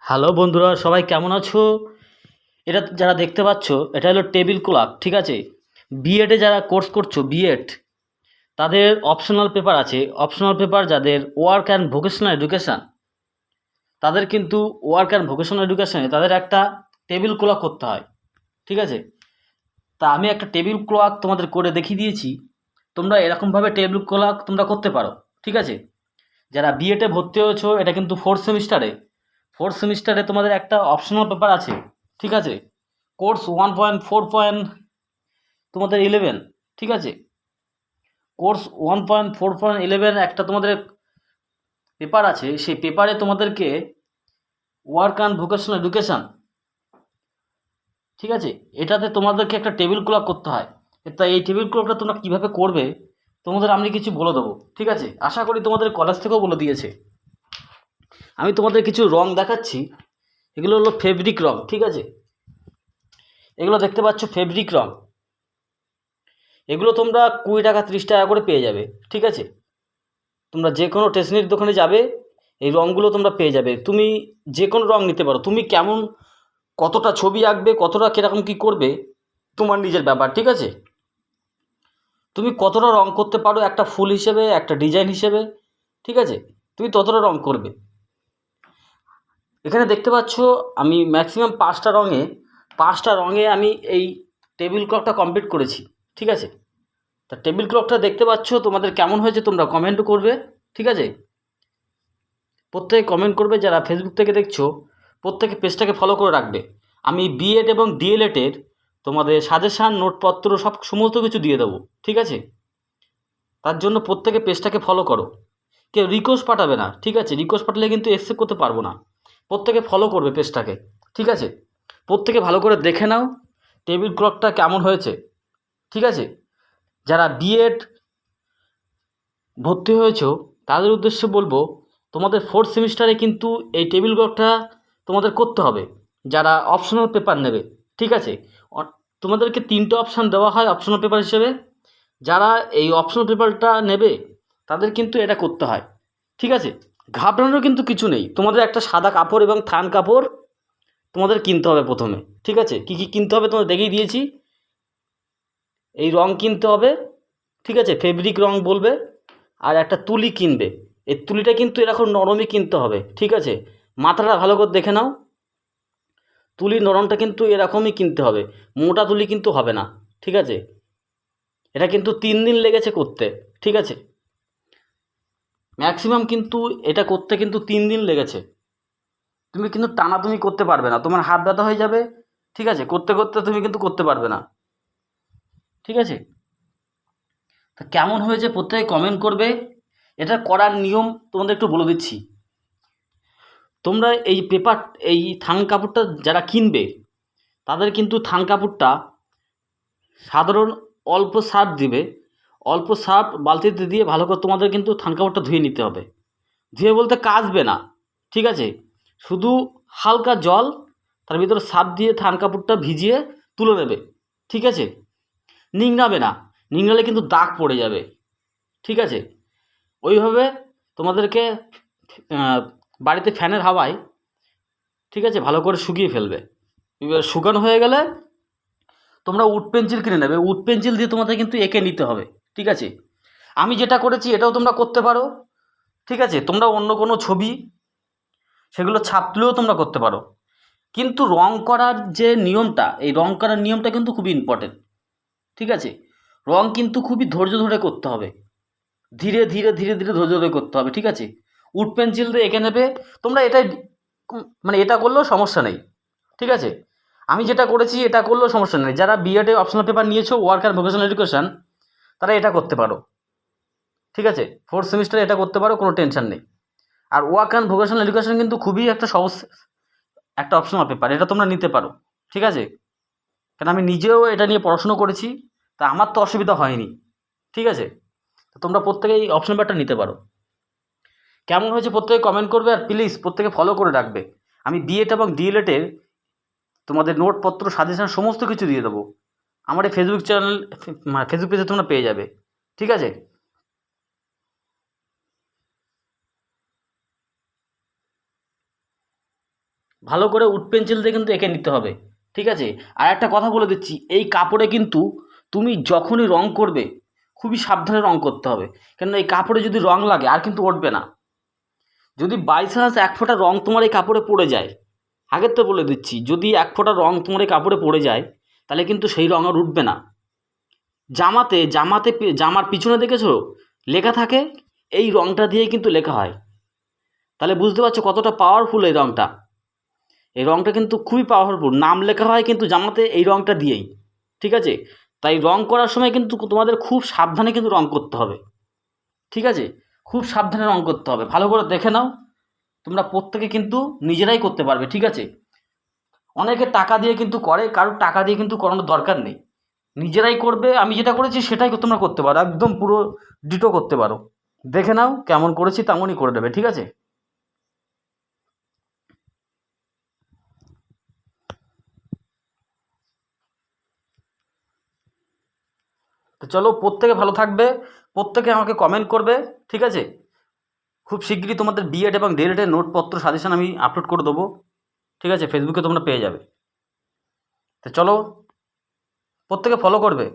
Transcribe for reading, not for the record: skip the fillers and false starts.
Hello বন্ধুরা, সবাই কেমন আছো? এটা যারা দেখতে পাচ্ছ, এটা হলো টেবিল ক্লক, ঠিক আছে? বিএডে যারা কোর্স করছো, বিএড, তাদের অপশনাল পেপার আছে। অপশনাল পেপার যাদের ওয়ার্ক অ্যান্ড ভোকেশনাল এডুকেশান, তাদের কিন্তু ওয়ার্ক অ্যান্ড ভোকেশনাল এডুকেশানে তাদের একটা টেবিল ক্লক করতে হয়, ঠিক আছে? তা আমি একটা টেবিল ক্লক তোমাদের করে দেখিয়ে দিয়েছি। তোমরা এরকমভাবে টেবিল ক্লক তোমরা করতে পারো, ঠিক আছে? যারা বিএডে ভর্তি হয়েছো, এটা কিন্তু ফোর্থ সেমিস্টারে তোমাদের একটা অপশনাল পেপার আছে, ঠিক আছে? কোর্স 1.4 তোমাদের 11, ঠিক আছে? কোর্স 1.4.11 একটা তোমাদের পেপার আছে। সেই পেপারে তোমাদেরকে ওয়ার্ক অ্যান্ড ভোকেশনাল এডুকেশান, ঠিক আছে, এটাতে তোমাদেরকে একটা টেবিল ক্লক করতে হয়। তা এই টেবিল ক্লকটা তোমরা কীভাবে করবে তোমাদের আমি কিছু বলে দেবো, ঠিক আছে? আশা করি তোমাদের কলেজ থেকেও বলে দিয়েছে। আমি তোমাদের কিছু রং দেখাচ্ছি। এগুলো হলো ফেব্রিক রং, ঠিক আছে? এগুলো দেখতে পাচ্ছ ফেব্রিক রং। এগুলো তোমরা 20 টাকা 30 টাকা করে পেয়ে যাবে, ঠিক আছে? তোমরা যে কোনো স্টেশনারি দোকানে যাবে, এই রঙগুলো তোমরা পেয়ে যাবে। তুমি যে কোনো রঙ নিতে পারো। তুমি কেমন, কতটা ছবি আঁকবে, কতটা কীরকম কী করবে, তোমার নিজের ব্যাপার, ঠিক আছে? তুমি কতটা রঙ করতে পারো একটা ফুল হিসেবে, একটা ডিজাইন হিসেবে, ঠিক আছে? তুমি ততটা রঙ করবে। এখানে দেখতে পাচ্ছ আমি ম্যাক্সিমাম 5টা রঙে আমি এই টেবিল ক্লকটা কমপ্লিট করেছি, ঠিক আছে? তা টেবিল ক্লকটা দেখতে পাচ্ছ, তোমাদের কেমন হয়েছে তোমরা কমেন্টও করবে, ঠিক আছে? প্রত্যেকে কমেন্ট করবে। যারা ফেসবুক থেকে দেখছো, প্রত্যেকে পেজটাকে ফলো করে রাখবে। আমি বিএড এবং ডিএলএডের তোমাদের সাজেশান, নোটপত্র সমস্ত কিছু দিয়ে দেবো, ঠিক আছে? তার জন্য প্রত্যেকে পেজটাকে ফলো করো। কেউ রিকোয়েস্ট পাঠাবে না, ঠিক আছে? রিকোয়েস্ট পাঠালে কিন্তু অ্যাকসেপ্ট করতে পারবো না। প্রত্যেকে ফলো করবে পেজটাকে, ঠিক আছে? প্রত্যেকে ভালো করে দেখে নাও টেবিল ক্লকটা কেমন হয়েছে, ঠিক আছে? যারা বিএড ভর্তি হয়েছো তাদের উদ্দেশ্যে বলবো, তোমাদের ফোর্থ সেমিস্টারে কিন্তু এই টেবিল ক্লকটা তোমাদের করতে হবে। যারা অপশনাল পেপার নেবে, ঠিক আছে? তোমাদেরকে 3টে অপশান দেওয়া হয় অপশনাল পেপার হিসেবে। যারা এই অপশনাল পেপারটা নেবে তাদের কিন্তু এটা করতে হয়, ঠিক আছে? ঘাবড়ানোর কিন্তু কিছু নেই। তোমাদের একটা সাদা কাপড় এবং থান কাপড় তোমাদের কিনতে হবে প্রথমে, ঠিক আছে? কী কী কিনতে হবে তোমাদের দেখিয়ে দিয়েছি। এই রং কিনতে হবে, ঠিক আছে? ফেব্রিক রং বলবে। আর একটা তুলি কিনবে। এই তুলিটা কিন্তু এরকম নরমই কিনতে হবে, ঠিক আছে? মাথাটা ভালো করে দেখে নাও। তুলির নরমটা কিন্তু এরকমই কিনতে হবে, মোটা তুলি কিন্তু হবে না, ঠিক আছে? এটা কিন্তু 3 দিন লেগেছে করতে, ঠিক আছে? ম্যাক্সিমাম কিন্তু এটা করতে কিন্তু 3 দিন লেগেছে। তুমি কিন্তু টানা তুমি করতে পারবে না, তোমার হাত ব্যথা হয়ে যাবে, ঠিক আছে? করতে করতে তুমি কিন্তু করতে পারবে না, ঠিক আছে? তা কেমন হয়েছে প্রত্যেকে কমেন্ট করবে। এটা করার নিয়ম তোমাদের একটু বলে দিচ্ছি। তোমরা এই পেপার, এই থান কাপড়টা যারা কিনবে তাদের কিন্তু থান কাপড়টা সাধারণ অল্প সার্ফ দিবে। অল্প সার্ফ বালতিতে দিয়ে ভালো করে তোমাদের কিন্তু থান কাপড়টা ধুয়ে নিতে হবে। ধুয়ে বলতে কাচবে না, ঠিক আছে? শুধু হালকা জল, তার ভিতরে সার্ফ দিয়ে থান কাপড়টা ভিজিয়ে তুলে নেবে, ঠিক আছে? নিংড়াবে না, নিংড়ালে কিন্তু দাগ পড়ে যাবে, ঠিক আছে? ওইভাবে তোমাদেরকে বাড়িতে ফ্যানের হাওয়ায়, ঠিক আছে, ভালো করে শুকিয়ে ফেলবে। এবার শুকানো হয়ে গেলে তোমরা উড পেন্সিল কিনে নেবে। উড পেন্সিল দিয়ে তোমাদের কিন্তু এঁকে নিতে হবে, ঠিক আছে? আমি যেটা করেছি এটাও তোমরা করতে পারো, ঠিক আছে? তোমরা অন্য কোনো ছবি সেগুলো ছাপ তুলেও তোমরা করতে পারো। কিন্তু রং করার যে নিয়মটা, এই রং করার নিয়মটা কিন্তু খুবই ইম্পর্টেন্ট, ঠিক আছে? রং কিন্তু খুবই ধৈর্য ধরে করতে হবে, ধীরে ধীরে ধীরে ধীরে ধৈর্য ধরে করতে হবে, ঠিক আছে? উড পেন্সিল দিয়ে এঁকে নেবে তোমরা। এটাই মানে এটা করলেও সমস্যা নেই, ঠিক আছে? আমি যেটা করেছি এটা করলেও সমস্যা নেই। যারা বিএডে অপশনাল পেপার নিয়েছো, ওয়ার্ক অ্যান্ড ভোকেশনাল এডুকেশান, তারা এটা করতে পারো, ঠিক আছে? ফোর্থ সেমিস্টারে এটা করতে পারো, কোনো টেনশন নেই। আর ওয়ার্ক অ্যান্ড ভোকেশনাল এডুকেশান কিন্তু খুবই একটা সহজ একটা অপশনাল পেপার, এটা তোমরা নিতে পারো, ঠিক আছে? কারণ আমি নিজেও এটা নিয়ে পড়াশুনো করেছি, তা আমার তো অসুবিধা হয়নি, ঠিক আছে? তো তোমরা প্রত্যেকে এই অপশন পেপারটা নিতে পারো। কেমন হয়েছে প্রত্যেকে কমেন্ট করবে, আর প্লিজ প্রত্যেকে ফলো করে রাখবে। আমি বিএড এবং ডিএলএডের তোমাদের নোটপত্র, সাজেশান সমস্ত কিছু দিয়ে দেবো। আমার এই ফেসবুক চ্যানেল, ফেসবুক পেজে তোমরা পেয়ে যাবে, ঠিক আছে? ভালো করে উড পেন্সিল দিয়ে কিন্তু এঁকে নিতে হবে, ঠিক আছে। আর একটা কথা বলে দিচ্ছি, এই কাপড়ে কিন্তু তুমি যখনই রং করবে খুবই সাবধানে রং করতে হবে, কেন এই কাপড়ে যদি রং লাগে আর কিন্তু উঠবে না। যদি বাই চান্স এক ফোঁটা রং তোমার এই কাপড়ে পড়ে যায়, আগের তো বলে দিচ্ছি, যদি এক ফোঁটা রং তোমার এই কাপড়ে পড়ে যায় তাহলে কিন্তু সেই রং আর উঠবে না। জামার পিছনে দেখেছো লেখা থাকে, এই রংটা দিয়েই কিন্তু লেখা হয়। তাহলে বুঝতে পারছো কতটা পাওয়ারফুল এই রংটা। এই রংটা কিন্তু খুবই পাওয়ারফুল, নাম লেখা হয় কিন্তু জামাতে এই রংটা দিয়েই, ঠিক আছে। তাই রং করার সময় কিন্তু তোমাদের খুব সাবধানে কিন্তু রং করতে হবে, ঠিক আছে। খুব সাবধানে রং করতে হবে, ভালো করে দেখে নাও। তোমরা প্রত্যেকে কিন্তু নিজেরাই করতে পারবে, ঠিক আছে। অনেকে টাকা দিয়ে কিন্তু করে, কারোর টাকা দিয়ে কিন্তু করানোর দরকার নেই, নিজেরাই করবে। আমি যেটা করেছি সেটাই তোমরা করতে পারো, একদম পুরো ডিটো করতে পারো। দেখে নাও কেমন করেছি তেমনই করে দেবে, ঠিক আছে। তো চলো, প্রত্যেকে ভালো থাকবে, প্রত্যেকে আমাকে কমেন্ট করবে, ঠিক আছে। খুব শিগগিরই তোমাদের বিএড এবং ডিএলএডের নোটপত্র সাজেশন আমি আপলোড করে দেবো, ঠিক আছে, ফেসবুকে তোমরা পেয়ে যাবে। তো চলো, প্রত্যেকে ফলো করবে।